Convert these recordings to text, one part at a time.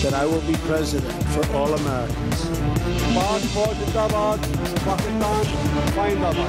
That I will be president for all Americans. Pakistan Zindabad, Pakistan Zindabad.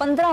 15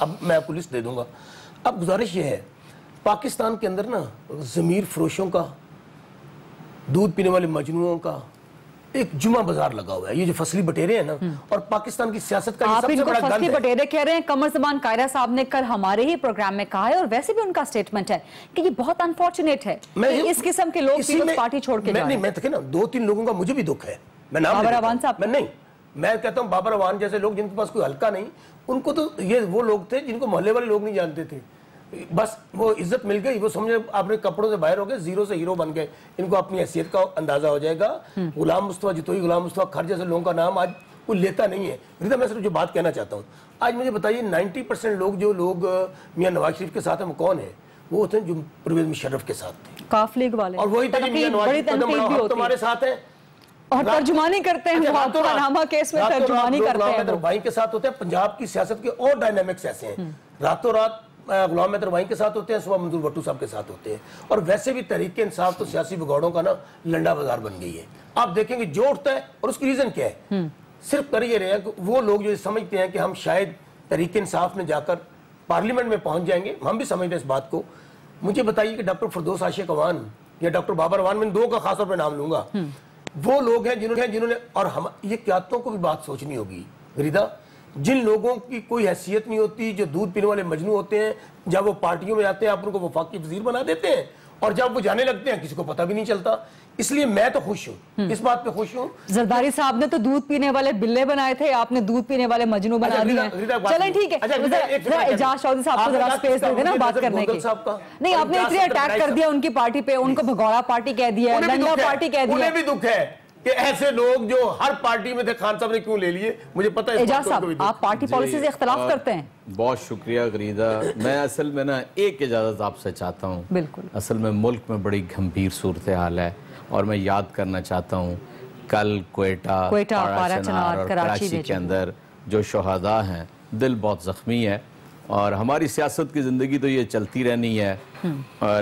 اب میں آپ کو لسٹ دے دوں گا. اب گزارش یہ ہے پاکستان کے اندر نا ضمیر فروشوں کا, دودھ پینے والے مجنوؤں کا ایک جمعہ بازار لگا ہوا ہے. یہ جو فصلی بٹیرے ہیں نا, اور پاکستان کی سیاست کا یہ سب سے بڑا گند ہے. فصلی بٹیرے کہہ رہے ہیں. قمر زمان قائرہ صاحب نے کل ہمارے ہی پروگرام میں کہا ہے, اور ویسے بھی ان کا سٹیٹمنٹ ہے کہ یہ بہت انفارچونیٹ ہے کہ اس قسم کے لوگ پیپلز پارٹی چھوڑ کے جا رہے ہیں. میں دیکھیں نا 2-3 لوگوں کا مجھے بھی دکھ ہے. میں نام بابر اعوان صاحب, میں کہتا ہوں بابر اعوان جیسے لوگ جن کے پاس کوئی حلقہ نہیں, ان کو تو یہ وہ لوگ تھے جن کو محلے والے لوگ نہیں جانتے تھے. بس وہ عزت مل گئی, وہ سمجھے اپنے کپڑوں سے باہر ہو گئے, زیرو سے ہیرو بن گئے. ان کو اپنی حیثیت کا اندازہ ہو جائے گا. غلام مصطفیٰ جتوئی, غلام مصطفیٰ کھر جیسے لوگوں کا نام آج کوئی لیتا نہیں ہے. ریتا میں صرف جو بات کہنا چاہتا ہوں, آج مجھے بتائیے 90% لوگ جو لوگ میاں نواز شریف کے ساتھ ہیں وہ کون ہیں؟ وہ ہوتے ہیں جو پرویز مشرف کے ساتھ تھے, کاف لیگ والے, اور وہی تھے میاں نواز شریف تمہارے ساتھ ہیں اور ترجمانی کرتے ہیں. پاناما کیس میں ترجمانی کرتے ہیں. بھائی کے ساتھ ہوتے ہیں. پنجاب کی سیاست کے اور ڈائنامکس ایسے ہیں, راتوں رات غلام حیدر وائیں کے ساتھ ہوتے ہیں, صبح منظور بھٹو صاحب کے ساتھ ہوتے ہیں. اور ویسے بھی تحریک انصاف تو سیاسی بگوڑوں کا نا لنڈا بازار بن گئی ہے. آپ دیکھیں گے جو اٹھتا ہے, اور اس کی ریزن کیا ہے, صرف کر یہ رہے ہیں کہ وہ لوگ جو سمجھتے ہیں کہ ہم شاید تحریک انصاف میں جا کر پارلیمنٹ میں پہنچ جائیں گے. ہم بھی سمجھتے ہیں اس بات کو. مجھے بتائیے کہ ڈاکٹر فردوس عاشق اعوان یا ڈاکٹر بابر اعوان, میں دو کا خاص طور پہ نام لوں گا, وہ لوگ ہیں جنہوں نے اور ہم یہ قیادتوں کو بھی بات سوچنی ہوگی غریدہ, جن لوگوں کی کوئی حیثیت نہیں ہوتی, جو دودھ پینے والے مجنو ہوتے ہیں, جب وہ پارٹیوں میں آتے ہیں آپ ان کو وفاقی وزیر بنا دیتے ہیں, اور جب وہ جانے لگتے ہیں کسی کو پتہ بھی نہیں چلتا. اس لیے میں تو خوش ہوں, اس بات پہ خوش ہوں. زرداری صاحب نے تو دودھ پینے والے بلے بنائے تھے, آپ نے دودھ پینے والے مجنو بنا دیے. چلیں ٹھیک ہے, اعجاز چودھری صاحب کو ذرا اسپیس دے دینا بات کرنے کی. نہیں, آپ نے اتنے اٹیک کر دیا ان کی پارٹی پہ, ان کو بھگوڑا پارٹی کہہ دیا, لنڈا پارٹی کہہ دیا. انہیں بھی دکھ ہے کہ ایسے لوگ جو ہر پارٹی میں تھے خان صاحب نے کیوں لے لیے. مجھے پتہ ہے اعجاز صاحب آپ پارٹی پالیسی سے اختلاف کرتے ہیں. بہت شکریہ غریدہ. میں اصل میں نا ایک اجازت آپ سے چاہتا ہوں. بالکل. اصل میں ملک میں بڑی گھمبیر صورتحال ہے, اور میں یاد کرنا چاہتا ہوں کل کوئٹہ, پارا چنار اور کراچی کے اندر جو شہداء ہیں, دل بہت زخمی ہے. اور ہماری سیاست کی زندگی تو یہ چلتی رہنی ہے,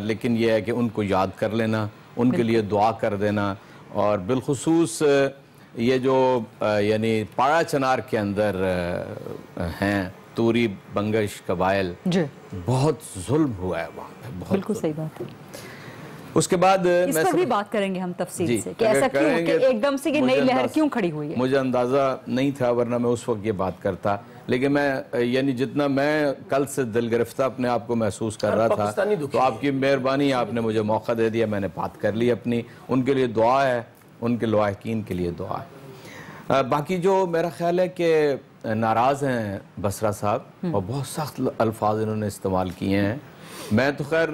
لیکن یہ ہے کہ ان کو یاد کر لینا, ان کے لیے دعا کر دینا. اور بالخصوص یہ جو یعنی پارا چنار کے اندر ہیں توری بنگش قبائل, بہت ظلم ہوا ہے وہاں پہ, بہت. بالکل صحیح بات ہے. اس کے بعد اس پر بھی بات کریں گے ہم تفصیل سے کہ ایسا کیوں کہ ایک دم سے یہ نئی لہر کیوں کھڑی ہوئی ہے. مجھے اندازہ نہیں تھا, ورنہ میں اس وقت یہ بات کرتا. لیکن میں یعنی جتنا میں کل سے دل گرفتہ اپنے آپ کو محسوس کر رہا تھا, تو آپ کی مہربانی, آپ نے مجھے موقع دے دیا, میں نے بات کر لی اپنی. ان کے لیے دعا ہے, ان کے لواحقین کے لیے دعا ہے. باقی جو میرا خیال ہے کہ ناراض ہیں بصرہ صاحب, اور بہت سخت الفاظ انہوں نے استعمال کیے ہیں. میں تو خیر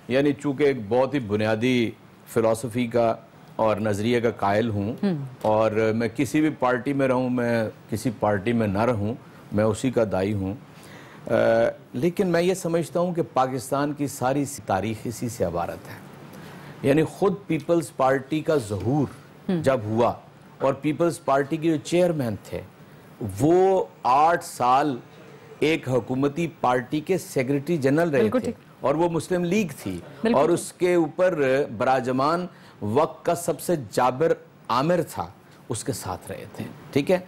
یعنی چونکہ ایک بہت ہی بنیادی فلسفی کا اور نظریے کا قائل ہوں, اور میں کسی بھی پارٹی میں رہوں, میں کسی پارٹی میں نہ رہوں, میں اسی کا دائی ہوں. لیکن میں یہ سمجھتا ہوں کہ پاکستان کی ساری تاریخ اسی سے عبارت ہے. یعنی خود پیپلز پارٹی کا ظہور جب ہوا, اور پیپلز پارٹی کے جو چیئرمین تھے وہ 8 سال ایک حکومتی پارٹی کے سیکریٹری جنرل رہے تھے, اور وہ مسلم لیگ تھی, اور اس کے اوپر براجمان وقت کا سب سے جابر عامر تھا, اس کے ساتھ رہے تھے. ٹھیک ہے.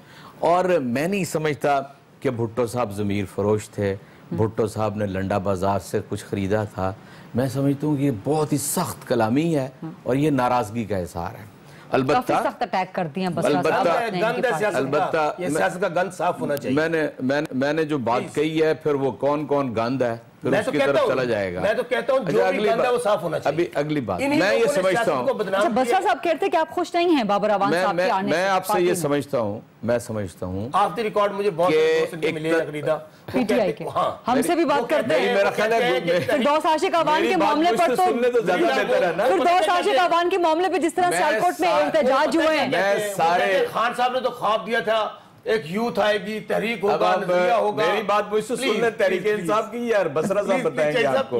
اور میں نہیں سمجھتا کہ بھٹو صاحب ضمیر فروش تھے, بھٹو صاحب نے لنڈا بازار سے کچھ خریدا تھا. میں سمجھتا ہوں کہ یہ بہت ہی سخت کلامی ہے, اور یہ ناراضگی کا اظہار ہے. البتہ سخت اٹیک کرتی ہیں البتہ یہ سیاست کا گند صاف ہونا چاہیے. میں نے جو بات کہی ہے, پھر وہ کون کون گند ہے, پھر اس کی طرف چلا جائے گا. میں تو کہتا ہوں جو بھی گند ہے وہ صاف ہونا چاہیے. اگلی بات میں یہ سمجھتا ہوں, بصرہ صاحب کہتے ہیں کہ آپ خوش نہیں ہیں بابر اعوان صاحب کے آنے سے. میں آپ سے یہ سمجھتا ہوں, میں سمجھتا ہوں آپ دی ریکارڈ مجھے بہت ملے غریدہ پی ٹی آئی کے, ہم سے بھی بات کرتے ہیں. میرا خیال ہے فردوس عاشق اعوان کے معاملے پر تو فردوس عاشق اعوان کے معاملے پہ جس طرح سیالکوٹ میں احتجاج ہوئے ہیں, خان صاحب نے تو خواب دیا تھا ایک یوتھ آئے گی, تحریک ہوگا, نظریہ ہوگا. میری بات مجھ سے سن لیں تحریک انصاف کی, یار بصرہ صاحب بتائیں گے آپ کو.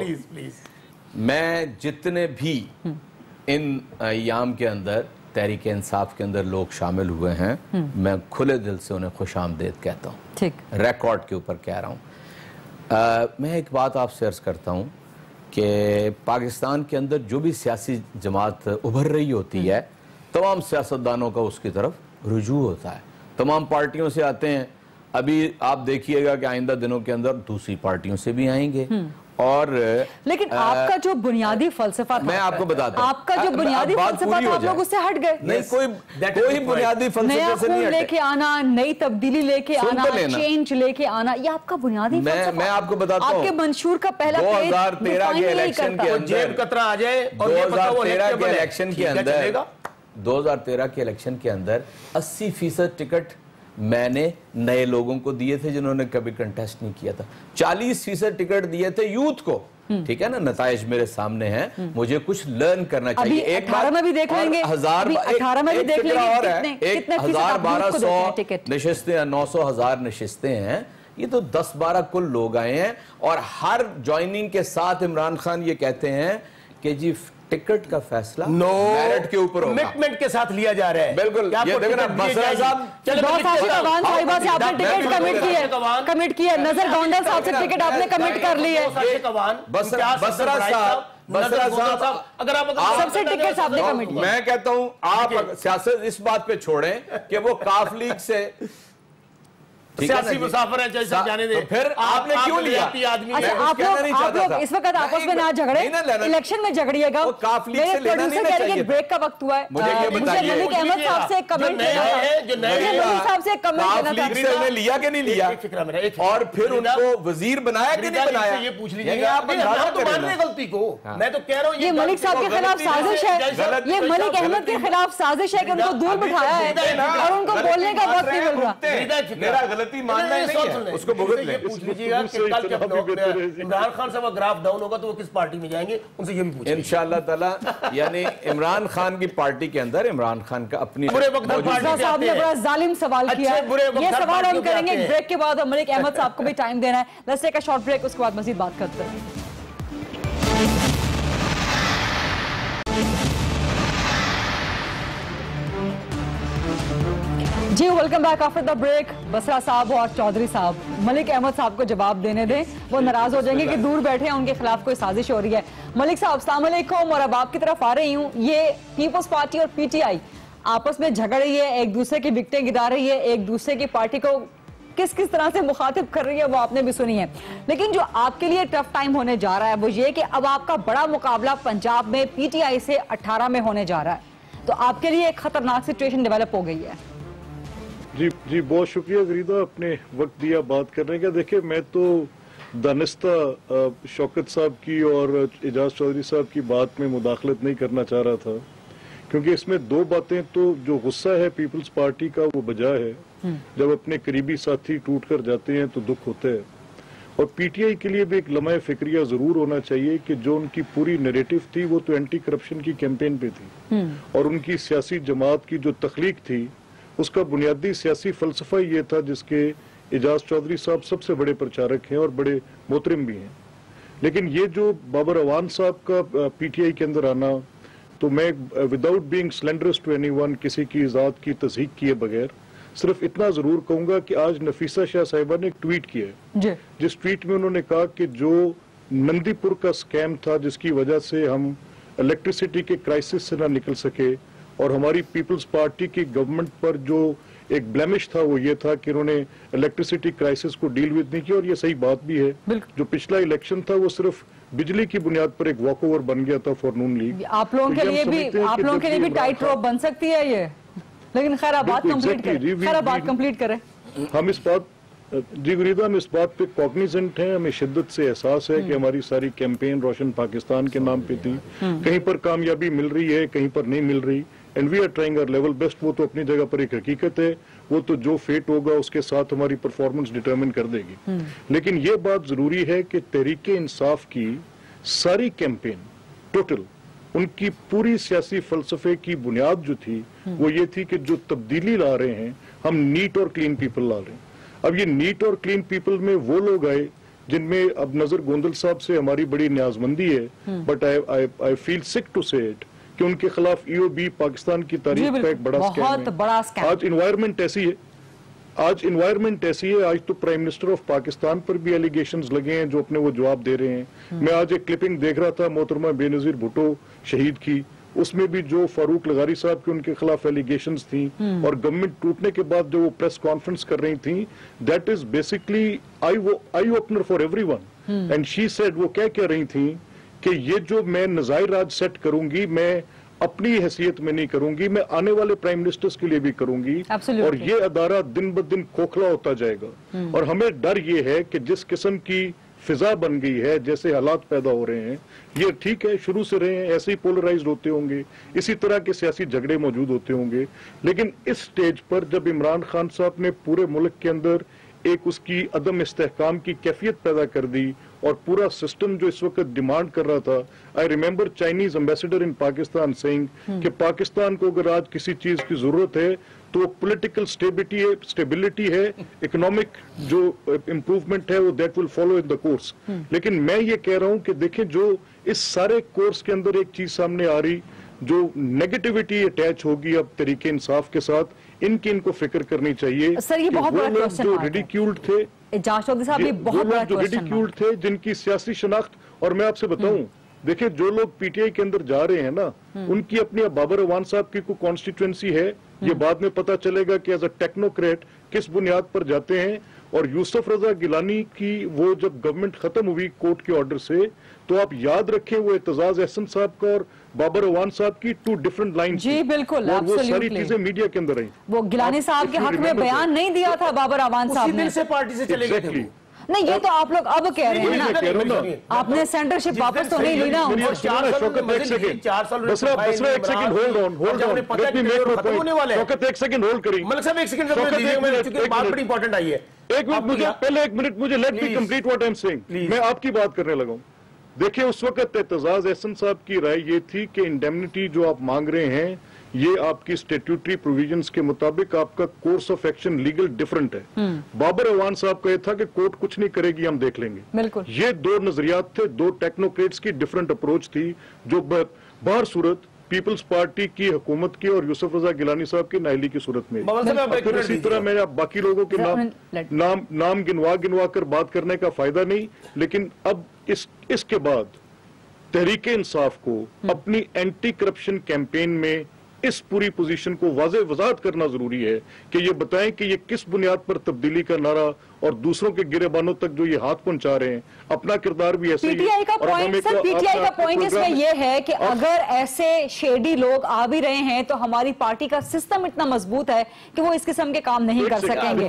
میں جتنے بھی ان ایام کے اندر تحریک انصاف کے اندر لوگ شامل ہوئے ہیں, میں کھلے دل سے انہیں خوش آمدید کہتا ہوں, ریکارڈ کے اوپر کہہ رہا ہوں. میں ایک بات آپ سے عرض کرتا ہوں کہ پاکستان کے اندر جو بھی سیاسی جماعت ابھر رہی ہوتی ہے, تمام سیاستدانوں کا اس کی طرف رجوع ہوتا ہے. تمام پارٹیوں سے آتے ہیں, ابھی آپ دیکھیے گا کہ آئندہ دنوں کے اندر دوسری پارٹیوں سے بھی آئیں گے اور لیکن آپ کا جو بنیادی فلسفہ تھا, میں آپ کو بتاتا ہوں, آپ کا جو بنیادی فلسفہ تھا آپ لوگ اس سے ہٹ گئے. نہیں, کوئی بنیادی فلسفے سے نہیں ہٹے. لے کے آنا, نئی تبدیلی لے کے آنا, چینج لے کے آنا, یہ آپ کا بنیادی فلسفہ. میں آپ کو بتاتا ہوں, آپ کے منشور کا پہلا پیج 2013 کے الیکشن کے اندر, جیب قطرہ آ جائے, 2013 کے الیکشن کے اندر 2013 کے الیکشن کے اندر 80% ٹکٹ میں نے نئے لوگوں کو دیے تھے جنہوں نے کبھی کنٹیسٹ نہیں کیا تھا. 40% ٹکٹ دیے تھے یوتھ کو. ٹھیک ہے نا, نتائج میرے سامنے ہیں, مجھے کچھ لرن کرنا چاہیے. ایک 18 میں بھی دیکھ لیں گے, 18 میں بھی دیکھ لیں گے, 1200 نشستیں, 900,000 نشستیں ہیں. یہ تو 10-12 کل لوگ آئے ہیں, اور ہر جوائننگ کے ساتھ عمران خان یہ کہتے ہیں کہ جی ٹکٹ کا فیصلہ میرٹ کے اوپر ہوگا, کمٹمنٹ کے ساتھ لیا جا رہا ہے. بالکل, یہ دیکھنا بسرا صاحب کمٹ کیا, نظر گونڈل صاحب سے ٹکٹ آپ نے کمٹ کر لی ہے. بسرا صاحب اگر آپ سب سے ٹکٹ آپ نے کمٹ کیا. میں کہتا ہوں آپ سیاست اس بات پہ چھوڑیں کہ وہ کاف لیگ سے سیاسی مسافر ہے, جیسے جانے دیں. پھر آپ نے کیوں لیا؟ آپ لوگ اس وقت آپس میں نہ جھگڑے, الیکشن میں جھگڑیے گا. میرے پروڈیوسر کہہ رہے ہیں کہ بریک کا وقت ہوا ہے. مجھے ملک احمد صاحب سے ایک کمنٹ لینا تھا, لیا کہ نہیں لیا, اور پھر ان کو وزیر بنایا کہ نہیں بنایا, یہ پوچھ لیجیے گا. آپ مان رہے غلطی کو, میں تو کہہ رہا ہوں یہ ملک صاحب کے خلاف سازش ہے, یہ ملک احمد کے خلاف سازش ہے کہ ان کو دور بٹھایا ہے اور ان کو بولنے کا وقت نہیں مل رہا. میرا غلطی ماننا ہی نہیں ہے, اس کو بھگت لیں. پوچھ لیجیے گا کہ کل جب عمران خان صاحب کا گراف ڈاؤن ہوگا تو وہ کس پارٹی میں جائیں گے, ان سے یہ بھی پوچھیں انشاءاللہ تعالی. یعنی عمران خان کی پارٹی کے اندر عمران خان کا اپنی صاحب نے بڑا ظالم سوال کیا, یہ سوال ہم کریں گے بریک کے بعد. ملک احمد صاحب کو بھی ٹائم دینا ہے. Let's take a short break, اس کے بعد مزید بات کرتے ہیں. جی welcome back after the break. Basra صاحب اور چودھری صاحب ملک احمد صاحب کو جواب دینے دیں, وہ ناراض ہو جائیں گے کہ دور بیٹھے ہیں, ان کے خلاف کوئی سازش ہو رہی ہے. ملک صاحب السلام علیکم, اور اب آپ کی طرف آ رہی ہوں. یہ پیپلز پارٹی اور پی ٹی آئی آپس میں جھگڑ رہی ہے, ایک دوسرے کی وکٹیں گرا رہی ہے, ایک دوسرے کی پارٹی کو کس طرح سے مخاطب کر رہی ہے وہ آپ نے بھی سنی ہے. لیکن جو آپ کے لیے ٹف ٹائم ہونے جا رہا ہے وہ یہ کہ اب آپ کا بڑا مقابلہ پنجاب میں پی ٹی آئی سے 18 میں ہونے جا رہا ہے, تو آپ کے لیے ایک خطرناک سچویشن ڈیولپ ہو گئی ہے. جی بہت شکریہ غریدہ, اپنے وقت دیا بات کرنے کا. دیکھیں میں تو دانستہ شوکت صاحب کی اور اعجاز چودھری صاحب کی بات میں مداخلت نہیں کرنا چاہ رہا تھا, کیونکہ اس میں دو باتیں, تو جو غصہ ہے پیپلز پارٹی کا وہ بجا ہے. جب اپنے قریبی ساتھی ٹوٹ کر جاتے ہیں تو دکھ ہوتا ہے, اور پی ٹی آئی کے لیے بھی ایک لمحہ فکریہ ضرور ہونا چاہیے کہ جو ان کی پوری نیریٹو تھی وہ تو اینٹی کرپشن کی کیمپین پہ تھی, اور ان کی سیاسی جماعت کی جو تخلیق تھی اس کا بنیادی سیاسی فلسفہ یہ تھا جس کے اعجاز چودھری صاحب سب سے بڑے پرچارک ہیں اور بڑے محترم بھی ہیں. لیکن یہ جو بابر اعوان صاحب کا پی ٹی آئی کے اندر آنا, تو میں without being slanderous to anyone, کسی کی ذات کی تصحیق کیے بغیر, صرف اتنا ضرور کہوں گا کہ آج نفیسہ شاہ صاحبہ نے ایک ٹویٹ کیا ہے, جس ٹویٹ میں انہوں نے کہا کہ جو نندی پور کا سکیم تھا جس کی وجہ سے ہم الیکٹریسٹی کے کرائسس سے نہ نکل سکے, اور ہماری پیپلز پارٹی کی گورنمنٹ پر جو ایک بلیمش تھا وہ یہ تھا کہ انہوں نے الیکٹریسٹی کرائسس کو ڈیل وتھ نہیں کیا, اور یہ صحیح بات بھی ہے. جو پچھلا الیکشن تھا وہ صرف بجلی کی بنیاد پر ایک واک اوور بن گیا تھا فار نون لیگ. آپ لوگوں کے لیے بھی ٹائٹ روپ بن سکتی ہے یہ, لیکن خیر آپ بات کمپلیٹ کریں. ہم اس بات جی غریدہ, ہم اس بات پہ کوگنیزنٹ ہیں, ہمیں شدت سے احساس ہے کہ ہماری ساری کیمپین روشن پاکستان کے نام پہ تھی. کہیں پر کامیابی مل رہی ہے, کہیں پر نہیں مل رہی, and we are trying our level best. وہ تو اپنی جگہ پر ایک حقیقت ہے, وہ تو جو فیٹ ہوگا اس کے ساتھ ہماری پرفارمنس ڈٹرمن کر دے گی. لیکن یہ بات ضروری ہے کہ تحریک انصاف کی ساری کیمپین ٹوٹل, ان کی پوری سیاسی فلسفے کی بنیاد جو تھی وہ یہ تھی کہ جو تبدیلی لا رہے ہیں ہم نیٹ اور کلین پیپل لا رہے ہیں. اب یہ نیٹ اور کلین پیپل میں وہ لوگ آئے جن میں اب نظر گوندل صاحب سے ہماری بڑی نیازمندی ہے, بٹ آئی فیل سک ٹو سے اٹ کہ ان کے خلاف ای او بی پاکستان کی تاریخ کا ایک بڑا سکیم ہے. آج انوائرمنٹ ایسی ہے, آج تو پرائم منسٹر آف پاکستان پر بھی ایلیگیشنز لگے ہیں جو اپنے وہ جواب دے رہے ہیں. میں آج ایک کلپنگ دیکھ رہا تھا محترمہ بے نظیر بھٹو شہید کی, اس میں بھی جو فاروق لغاری صاحب کے ان کے خلاف ایلیگیشنز تھیں اور گورنمنٹ ٹوٹنے کے بعد جو وہ پریس کانفرنس کر رہی تھیں, that is basically eye opener for every one. And she said, وہ کہہ رہی تھیں کہ یہ جو میں نظائر راج سیٹ کروں گی میں اپنی حیثیت میں نہیں کروں گی, میں آنے والے پرائم منسٹرز کے لیے بھی کروں گی, اور یہ ادارہ دن بدن کھوکھلا ہوتا جائے گا. اور ہمیں ڈر یہ ہے کہ جس قسم کی فضا بن گئی ہے, جیسے حالات پیدا ہو رہے ہیں, یہ ٹھیک ہے شروع سے رہے ہیں, ایسے ہی پولرائزڈ ہوتے ہوں گے, اسی طرح کے سیاسی جھگڑے موجود ہوتے ہوں گے, لیکن اس سٹیج پر جب عمران خان صاحب نے پورے ملک کے اندر ایک اس کی عدم استحکام کی کیفیت پیدا کر دی اور پورا سسٹم جو اس وقت ڈیمانڈ کر رہا تھا, I remember Chinese ambassador in Pakistan saying کہ پاکستان کو اگر آج کسی چیز کی ضرورت ہے تو پولیٹیکل سٹیبلٹی ہے, اکنامک جو امپروومنٹ ہے وہ that will follow in the course. لیکن میں یہ کہہ رہا ہوں کہ دیکھیں جو اس سارے کورس کے اندر ایک چیز سامنے آ رہی, جو نیگیٹیوٹی اٹیچ ہوگی اب تحریک انصاف کے ساتھ, ان کو فکر کرنی چاہیے. سر یہ بہت بڑا کوسچن جو ریڈیکیولڈ تھے, اعجاز چودھری صاحب یہ بہت بڑا جو ریڈیکیولڈ تھے, جن کی سیاسی شناخت, اور میں آپ سے بتاؤں دیکھیں جو لوگ پی ٹی آئی کے اندر جا رہے ہیں نا, ان کی اپنی بابر اعوان صاحب کی کوئی کانسٹیٹوئنسی ہے, یہ بعد میں پتا چلے گا کہ ایز اے ٹیکنوکریٹ کس بنیاد پر جاتے ہیں. اور یوسف رضا گیلانی کی وہ جب گورنمنٹ ختم ہوئی کورٹ کے آرڈر سے, تو آپ یاد رکھیں وہ اعتزاز احسن صاحب کا اور بابر اعوان صاحب کی 2 ڈیفرنٹ لائن. جی بالکل, وہ ساری چیزیں میڈیا کے اندر رہیں. وہ گیلانی صاحب کے حق میں بیان نہیں دیا تھا بابر اعوان صاحب نے, اسی دن سے پارٹی سے چلے گئے تھے. نہیں یہ تو آپ لوگ اب کہہ رہے ہیں نا, آپ نے سینٹرشپ واپس تو نہیں لی نا. پہلے ایک منٹ مجھے let me complete what I am saying, میں آپ کی بات کرنے لگا ہوں. دیکھیں اس وقت اعتزاز احسن صاحب کی رائے یہ تھی کہ انڈیمنٹی جو آپ مانگ رہے ہیں یہ آپ کی اسٹیٹیوٹری پروویژنز کے مطابق آپ کا course of action legal different ہے. بابر اعوان صاحب کا یہ تھا کہ کورٹ کچھ نہیں کرے گی, ہم دیکھ لیں گے. یہ 2 نظریات تھے, 2 ٹیکنوکریٹس کی ڈیفرنٹ اپروچ تھی, جو بہر صورت پیپلز پارٹی کی حکومت کی اور یوسف رضا گیلانی صاحب کی نااہلی کی صورت میں. پھر اسی طرح میں باقی لوگوں کے نام گنوا کر بات کرنے کا فائدہ نہیں, لیکن اب اس کے بعد تحریک انصاف کو اپنی اینٹی کرپشن کیمپین میں اس پوری پوزیشن کو واضح وضاحت کرنا ضروری ہے کہ یہ بتائیں کہ یہ کس بنیاد پر تبدیلی کا نعرہ اور دوسروں کے گریبانوں تک جو یہ ہاتھ پہنچا رہے ہیں, اپنا کردار بھی ایسے ہی ہے. پی ٹی آئی کا پوائنٹ اس میں یہ ہے کہ اگر ایسے شیڈی لوگ آ بھی رہے ہیں تو ہماری پارٹی کا سسٹم اتنا مضبوط ہے کہ وہ اس قسم کے کام نہیں کر سکیں گے.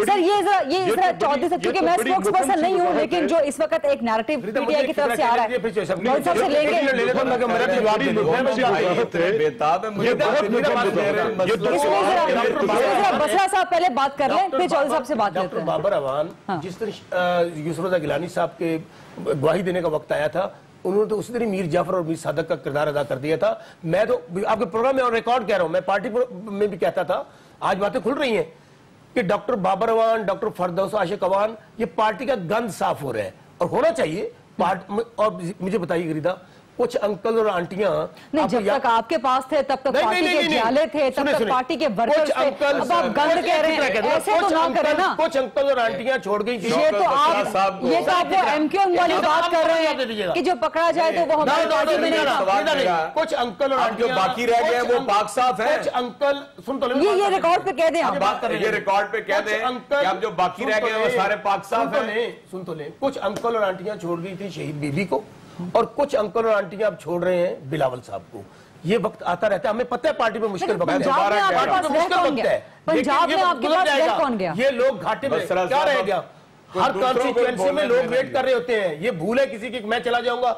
سر یہ ذرا چودھری صاحب, کیونکہ میں اسپوکس پرسن نہیں ہوں, لیکن جو اس وقت ایک نیریٹو پی ٹی آئی کی طرف سے آ رہا ہے, چودھری صاحب سے لیں گے. بسرا صاحب پہلے بات کر لیں, پھر چودھری صاحب سے بات کرتے ہیں. بابر اعوان جس طرح یوسف رضا گیلانی صاحب کے گواہی دینے کا وقت آیا تھا, انہوں نے تو اسی طرح میر جعفر اور میر صادق کا کردار ادا کر دیا تھا. میں تو آپ کے پروگرام میں اور ریکارڈ کہہ رہا ہوں, میں پارٹی میں بھی کہتا تھا, آج باتیں کھل رہی ہیں کہ ڈاکٹر بابر اعوان, ڈاکٹر فردوس عاشق اعوان, یہ پارٹی کا گند صاف ہو رہا ہے اور ہونا چاہیے. اور مجھے بتائیے گریدہ, کچھ انکل اور آنٹیاں نہیں, جب تک آپ کے پاس تھے تب تک پارٹی کے جالے تھے, تب تک پارٹی کے ورکرز تھے, اب آپ گند کہہ رہے ہیں, ایسے تو نہ کریں نا. کچھ انکل اور آنٹیاں چھوڑ گئی. یہ تو آپ وہ ایم کیو ایم والی بات کر رہے ہیں کہ جو پکڑا جائے تو وہ ہماری پارٹی میں نہیں. کچھ انکل اور آنٹیاں جو باقی رہ گئے وہ پاک صاف ہیں. کچھ انکل سن تو یہ ریکارڈ پہ کہہ دیں, آپ بات کر رہے ہیں, یہ ریکارڈ پہ کہہ دیں کہ اب جو باقی رہ گئے وہ سارے پاک صاف ہیں. سن تو لیں, کچھ انکل اور آنٹیاں چھوڑ گئی تھی شہید بی بی کو, اور کچھ انکل اور آنٹیاں اب چھوڑ رہے ہیں بلاول صاحب کو. یہ وقت آتا رہتا ہے, ہمیں پتہ ہے پارٹی میں مشکل وقت ہے, پنجاب میں آپ کے پاس رہ کون گیا, یہ لوگ گھاٹے میں کیا رہ گیا, ہر کانسٹیچوئنسی میں لوگ ویٹ کر رہے ہوتے ہیں. یہ بھول ہے کسی کی میں چلا جاؤں گا,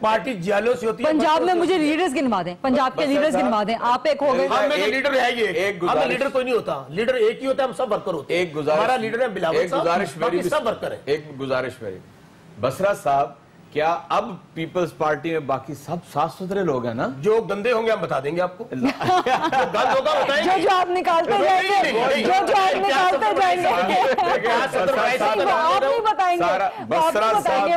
پارٹی جیلوں سے ہوتی ہے. پنجاب میں مجھے لیڈرز گنوا دیں, پنجاب کے لیڈرز گنوا دیں, آپ ایک ہو گئے. ہم میں لیڈر ہے, یہ ہمیں لیڈر کوئی نہیں ہوتا, لیڈر ایک ہی ہوتا ہے, ہم سب ورکر ہوتے ہیں. ہمارا لیڈر ہے بلاول صاحب, باقی سب ورکر ہیں. ایک گزارش میری, بسرا صاحب کیا اب پیپلز پارٹی میں باقی سب صاف ستھرے لوگ ہیں نا؟ جو گندے ہوں گے ہم بتا دیں گے آپ کو, جو گند ہوگا بتائیں گے, جو آپ نکالتے جائیں گے, جو آپ نکالتے جائیں گے, آپ نہیں بتائیں گے, بسرا صاحب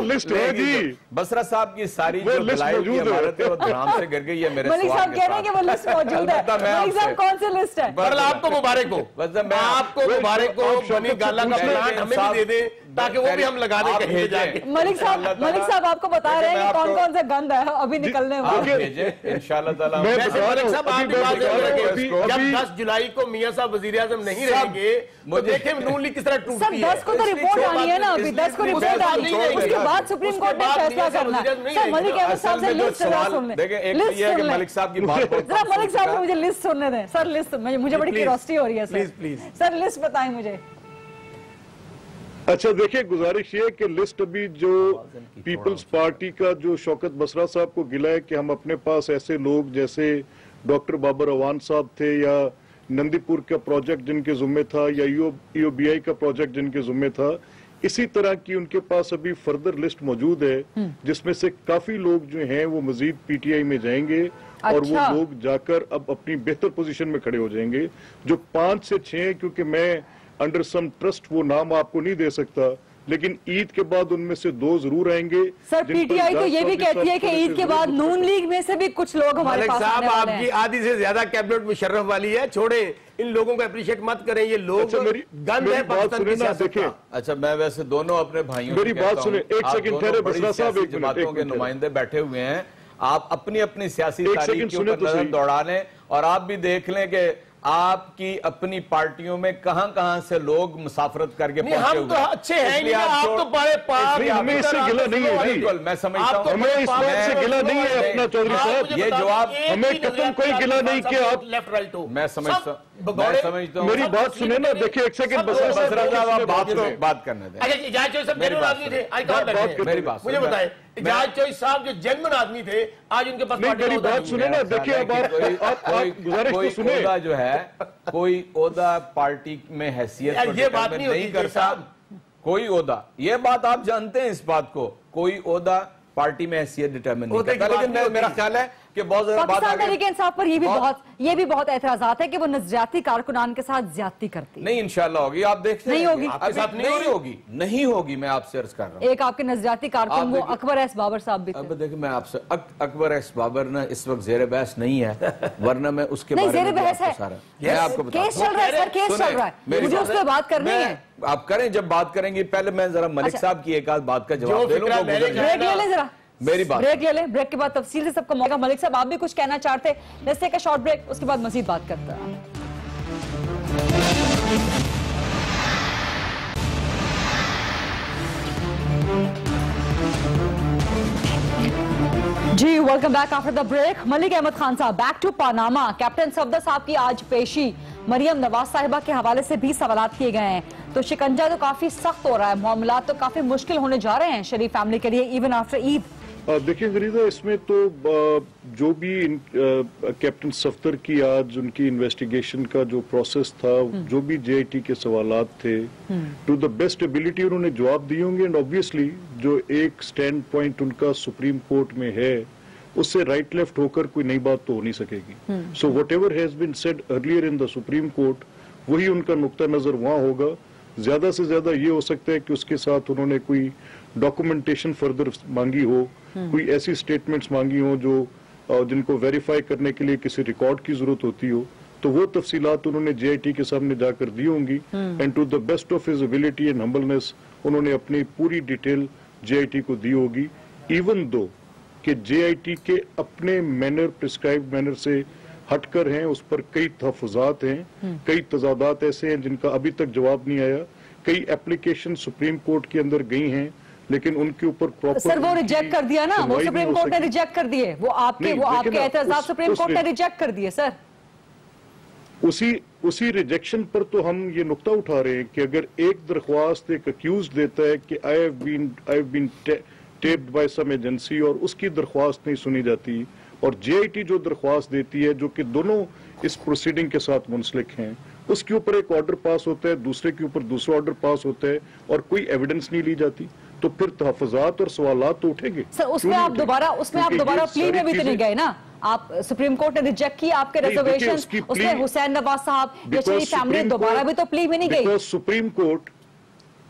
لسٹ ہے جی, بسرا صاحب کی ساری جو بلائی کی عمارت ہے وہ دھرام سے گر گئی ہے. میرے ملک صاحب کہہ رہے ہیں کہ وہ لسٹ موجود ہے. ملک صاحب کون سی لسٹ ہے؟ آپ کو مبارک ہو, آپ کو مبارک ہو, بنی گالا کا پلانٹ ہمیں بھی دے دیں, تاکہ وہ بھی ہم لگا دیں کہیں جا کے. ملک صاحب آپ کو بتا رہے ہیں کہ کون کون سے گند ہے ابھی نکلنے والے. انشاءاللہ تعالیٰ ملک صاحب آپ بھی بات کریں جب 10 جولائی کو میاں صاحب وزیر اعظم نہیں رہیں گے تو دیکھیں نون لیگ کس طرح ٹوٹتی ہے. 10 کو تو رپورٹ آنی ہے نا, ابھی 10 کو رپورٹ آنی ہے, اس کے بعد سپریم کورٹ نے فیصلہ کرنا ہے. سر ملک احمد صاحب سے لسٹ سن لیں. دیکھیں ایک تو یہ ہے کہ ملک صاحب کی بات ذرا ملک صاحب کو مجھے لسٹ سننے دیں. سر لسٹ مجھے بڑی کیوریوسٹی ہو رہی ہے سر. سر لسٹ بتائیں مجھے. اچھا دیکھیں گزارش یہ کہ لسٹ ابھی جو پیپلز پارٹی کا جو شوکت بسرا صاحب کو گلا ہے کہ ہم اپنے پاس ایسے لوگ جیسے ڈاکٹر بابر اوان صاحب تھے یا نندی پور کا پروجیکٹ جن کے ذمہ تھا یا ای او بی آئی کا پروجیکٹ جن کے ذمہ تھا, اسی طرح کی ان کے پاس ابھی فردر لسٹ موجود ہے جس میں سے کافی لوگ جو ہیں وہ مزید پی ٹی آئی میں جائیں گے اور وہ لوگ جا کر اب اپنی بہتر پوزیشن میں کھڑے ہو جائیں گے. جو 5 سے 6 کیونکہ میں انڈر سم ٹرسٹ وہ نام آپ کو نہیں دے سکتا, لیکن عید کے بعد ان میں سے 2 ضرور آئیں گے. سر پی ٹی آئی تو یہ بھی کہتی ہے کہ عید کے بعد نون لیگ میں سے بھی کچھ لوگ ہمارے پاس آنے والے ہیں. آپ کی آدھی سے زیادہ کیبنٹ مشرف والی ہے, چھوڑیں ان لوگوں کو اپریشیٹ مت کریں, یہ لوگ گند ہے پاکستان کی سیاست کا. اچھا میں ویسے دونوں اپنے بھائیوں میری بات سنیں, ایک سیکنڈ ٹھہرے بسرا صاحب, ایک جماعتوں کے نمائندے بیٹھے ہوئے ہیں, آپ اپنی اپنی سیاسی تاریخ کے اوپر نظر دوڑا لیں اور آپ بھی دیکھ لیں کہ آپ کی اپنی پارٹیوں میں کہاں کہاں سے لوگ مسافرت کر کے پہنچے ہوئے ہیں. ہم تو اچھے ہیں, آپ تو بڑے پاک, ہمیں اس سے گلہ نہیں ہے جی, میں سمجھتا ہوں ہمیں اس بات سے گلہ نہیں ہے اپنا چودھری صاحب. یہ جواب ہمیں قطن کوئی گلہ نہیں کہ آپ لیفٹ رائٹ ہو. میں سمجھتا ہوں میری بات سنیں نا, دیکھیں ایک سیکنڈ بسرا صاحب آپ بات کرنے دیں. اچھا اجاز چوہدری صاحب جنرل آدمی تھے, آج کہاں بیٹھے ہیں, میری بات مجھے بتائیں. اجاز چوہدری صاحب جو جنمن آدمی تھے آج ان کے پاس نہیں, میری بات سنیں نا, دیکھیں اب آپ گزارش تو سنیں. عہدہ جو ہے کوئی عہدہ پارٹی میں حیثیت یہ بات نہیں کرتا, کوئی عہدہ, یہ بات آپ جانتے ہیں اس بات کو, کوئی عہدہ پارٹی میں حیثیت ڈیٹرمن نہیں کرتا. لیکن میرا خیال ہے کہ بہت زیادہ بات پاکستان تحریک انصاف پر یہ بھی بہت اعتراضات ہے کہ وہ نظریاتی کارکنان کے ساتھ زیادتی کرتی. نہیں انشاءاللہ ہوگی, آپ دیکھتے ہیں. نہیں ہوگی, میں آپ سے عرض کر رہا ہوں. ایک آپ کے نظریاتی کارکن وہ اکبر ایس بابر صاحب بھی تھے. اب دیکھیں میں آپ سے, اکبر ایس بابر نا اس وقت زیر بحث نہیں ہے, ورنہ میں اس کے بارے میں میں آپ کو بتا کیس چل رہا ہے سر, کیس چل رہا ہے, مجھے اس پہ بات کرنی ہے. آپ کریں, جب بات کریں گے پہلے میں ذرا ملک صاحب کی ایک آدھ بات کا جواب دے لوں. بریک لے لیں ذرا, میری بات بریک لے لیں, بریک کے بعد تفصیل سے سب کو موقع. ملک صاحب آپ بھی کچھ کہنا چاہتے ہیں, let's take a short break, اس کے بعد مزید بات کرتے ہیں. جی welcome back after the break. Malik Ahmad Khan صاحب back to Panama. Captain Safdar صاحب کی آج پیشی, مریم نواز صاحبہ کے حوالے سے بھی سوالات کیے گئے ہیں. تو شکنجہ تو کافی سخت ہو رہا ہے, معاملات تو کافی مشکل ہونے جا رہے ہیں شریف فیملی کے لیے ایون آفٹر عید. دیکھیں غریزہ, اس میں تو جو بھی کیپٹن صفدر کی آج ان کی انویسٹیگیشن کا جو پروسیس تھا, جو بھی جے آئی ٹی کے سوالات تھے, ٹو دا بیسٹ ایبیلٹی انہوں نے جواب دیے ہوں گے. اینڈ آبویسلی جو ایک سٹینڈ پوائنٹ ان کا سپریم کورٹ میں ہے, اس سے رائٹ لیفٹ ہو کر کوئی نئی بات تو ہو نہیں سکے گی. So what ever has been said earlier in the supreme court, وہی ان کا نقطہ نظر وہاں ہوگا. زیادہ سے زیادہ یہ ہو سکتا ہے کہ اس کے ساتھ انہوں نے کوئی ڈاکومنٹیشن فردر مانگی ہو, کوئی ایسی سٹیٹمنٹس مانگی ہوں جو جن کو ویریفائی کرنے کے لیے کسی ریکارڈ کی ضرورت ہوتی ہو, تو وہ تفصیلات انہوں نے جے آئی ٹی کے سامنے جا کر دی ہوں گی. And to the best of his ability and humbleness انہوں نے اپنی پوری ڈیٹیل جے آئی ٹی کو دی ہوگی. ایون دو کہ جے آئی ٹی کے اپنے مینر, پرسکرائب مینر سے ہٹ کر ہیں, اس پر کئی تحفظات ہیں, کئی تضادات ایسے ہیں جن کا ابھی تک جواب نہیں آیا. کئی اپلیکیشن سپریم کورٹ کے اندر گئی ہیں, لیکن ان کے اوپر پراپر سر وہ ریجیکٹ کر دیا نا, وہ سپریم کورٹ نے ریجیکٹ کر دیے, وہ آپ کے اعتراضات سپریم کورٹ نے ریجیکٹ کر دیے. سر اسی ریجیکشن پر تو ہم یہ نقطہ اٹھا رہے ہیں کہ اگر ایک درخواست ایک اکیوز دیتا ہے کہ I have been taped by some agency اور اس کی درخواست نہیں سنی جاتی, اور جے آئی ٹی جو درخواست دیتی ہے جو کہ دونوں اس پروسیڈنگ کے ساتھ منسلک ہیں, اس کے اوپر ایک آرڈر پاس ہوتا ہے, دوسرے کے اوپر دوسرا آرڈر پاس ہوتا ہے, اور کوئی ایویڈنس نہیں لی جاتی, تو پھر تحفظات اور سوالات تو اٹھیں گے. سر اس میں آپ دوبارہ پلی میں بھی تو نہیں گئے نا, آپ سپریم کورٹ نے ریجیکٹ کی آپ کے ریزرویشن, اس میں حسین نواز صاحب یا شریف فیملی دوبارہ بھی تو پلی میں نہیں گئی.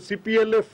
CPLA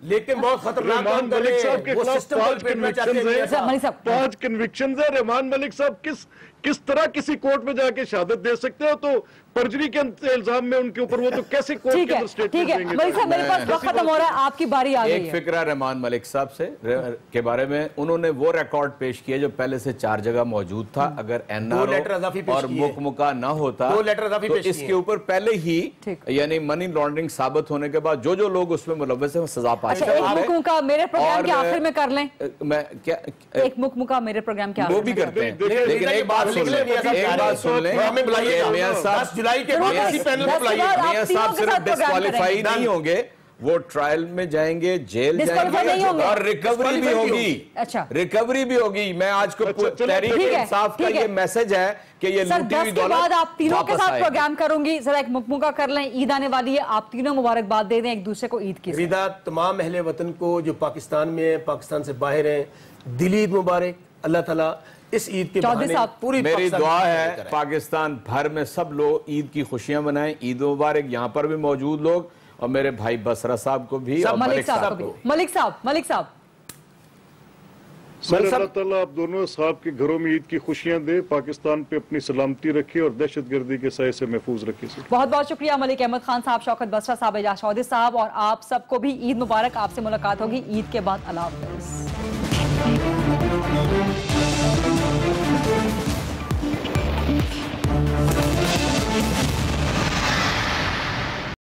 لیکن بہت خطرناک رحمان ملک صاحب کے خلاف 5 کنوکشنز ہیں. رحمان ملک صاحب کس طرح کسی کورٹ میں جا کے شہادت دے سکتے ہو؟ تو پرجری کے الزام میں ان کے اوپر وہ تو کیسے کورٹ کے اندر سٹیٹمنٹ دیں گے؟ ملک صاحب میرے پاس وقت ختم ہو رہا ہے, آپ کی باری آ گئی ہے. ایک فکرہ رحمان ملک صاحب سے کے بارے میں, انہوں نے وہ ریکارڈ پیش کیا جو پہلے سے 4 جگہ موجود تھا. اگر این آر او اور مکمکہ نہ ہوتا تو اس کے اوپر پہلے ہی یعنی منی لانڈرنگ ثابت ہونے کے بعد جو لوگ اس میں ملوث ہیں وہ سزا پائے. ایک مکمکہ میرے پروگرام کے آخر میں کر لیں, ایک مکمکہ میرے پروگرام کے آخر میں وہ بھی کرتے ہیں. لیکن ایک بات سن لیں, میاں صاحب صرف ڈسکوالیفائی نہیں ہوں گے, وہ ٹرائل میں جائیں گے, جیل جائیں گے اور ریکوری بھی ہوگی. ریکوری بھی ہوگی. میں آج کو تحریک انصاف کا یہ میسج ہے کہ یہ لوٹی ہوئی دولت بعد آپ تینوں کے ساتھ پروگرام کروں گی. ذرا ایک مکمکہ کر لیں, عید آنے والی ہے, آپ تینوں مبارکباد دے دیں ایک دوسرے کو عید کی. ریدا تمام اہل وطن کو جو پاکستان میں ہیں, پاکستان سے باہر ہیں, دلی عید مبارک. اللہ تعالیٰ اس عید کے بہانے پوری میری دعا ہے پاکستان بھر میں سب لوگ عید کی خوشیاں منائیں. عید مبارک یہاں پر بھی موجود لوگ, اور میرے بھائی بسرہ صاحب کو بھی, اور ملک صاحب کو. ملک صاحب سر اللہ تعالیٰ آپ دونوں صاحب کے گھروں میں عید کی خوشیاں دے, پاکستان پہ اپنی سلامتی رکھے اور دہشت گردی کے سائے سے محفوظ رکھے. بہت بہت شکریہ ملک احمد خان صاحب, شوکت بسرہ صاحب, اعجاز چودھری صاحب, اور آپ سب کو بھی عید مبارک. آپ سے ملاقات ہوگی عید کے بعد. اللہ حافظ.